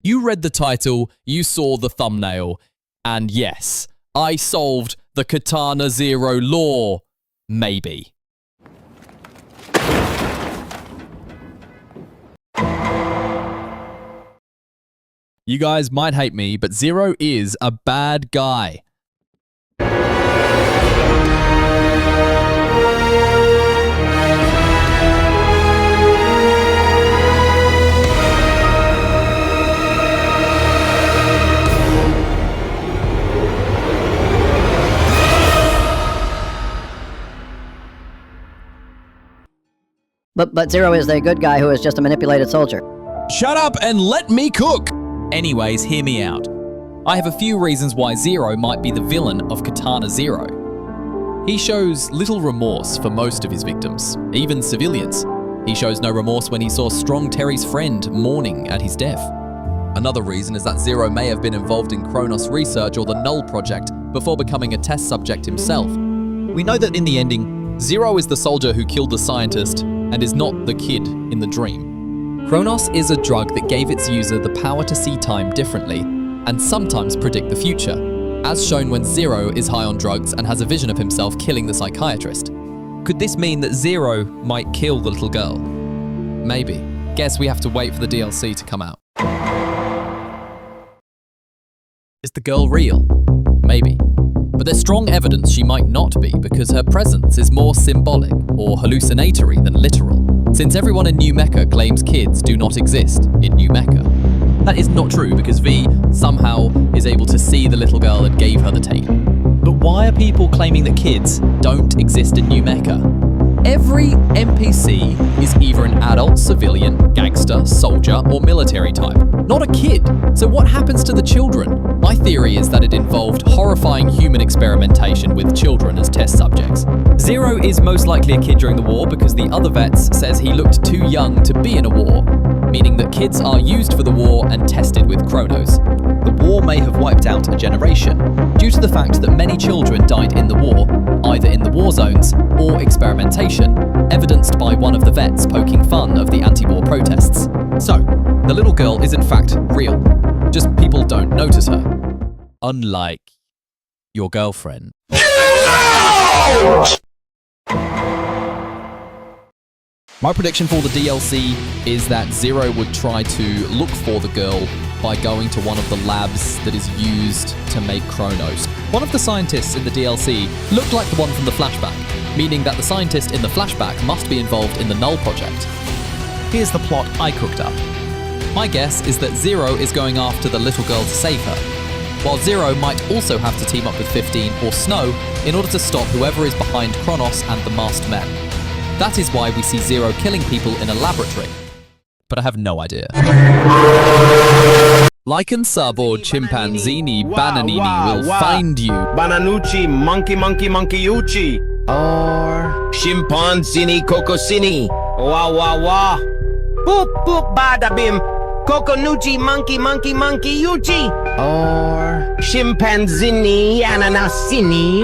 You read the title, you saw the thumbnail, and yes, I solved the Katana Zero Lore. Maybe. You guys might hate me, but Zero is a bad guy. But Zero is the good guy who is just a manipulated soldier. Shut up and let me cook! Anyways, hear me out. I have a few reasons why Zero might be the villain of Katana Zero. He shows little remorse for most of his victims, even civilians. He shows no remorse when he saw Strong Terry's friend mourning at his death. Another reason is that Zero may have been involved in Kronos research or the Null Project before becoming a test subject himself. We know that in the ending, Zero is the soldier who killed the scientist and is not the kid in the dream. Kronos is a drug that gave its user the power to see time differently and sometimes predict the future, as shown when Zero is high on drugs and has a vision of himself killing the psychiatrist. Could this mean that Zero might kill the little girl? Maybe. Guess we have to wait for the DLC to come out. Is the girl real? Maybe. But there's strong evidence she might not be because her presence is more symbolic or hallucinatory than literal, since everyone in New Mecha claims kids do not exist in New Mecha. That is not true because V somehow is able to see the little girl that gave her the tape. But why are people claiming that kids don't exist in New Mecha? Every NPC is either an adult, civilian, gangster, soldier, or military type, not a kid. So what happens to the children? My theory is that it involved horrifying human experimentation with children as test subjects. Zero is most likely a kid during the war because the other vets says he looked too young to be in a war, meaning that kids are used for the war and tested with Kronos. The war may have wiped out a generation, due to the fact that many children died in the war, either in the war zones or experimentation, evidenced by one of the vets poking fun of the anti-war protests. So, the little girl is in fact real, just people don't notice her. Unlike your girlfriend. My prediction for the DLC is that Zero would try to look for the girl by going to one of the labs that is used to make Kronos. One of the scientists in the DLC looked like the one from the flashback, meaning that the scientist in the flashback must be involved in the Null Project. Here's the plot I cooked up. My guess is that Zero is going after the little girl to save her, while Zero might also have to team up with 15 or Snow in order to stop whoever is behind Kronos and the masked men. That is why we see Zero killing people in a laboratory. But I have no idea. Like and sub or chimpanzini bananini will find you. Bananucci, monkey uchi. Or chimpanzini cocosini. Wah wah wah. Boop boop bada bim. Coconucci monkey uchi. Or chimpanzini ananasini.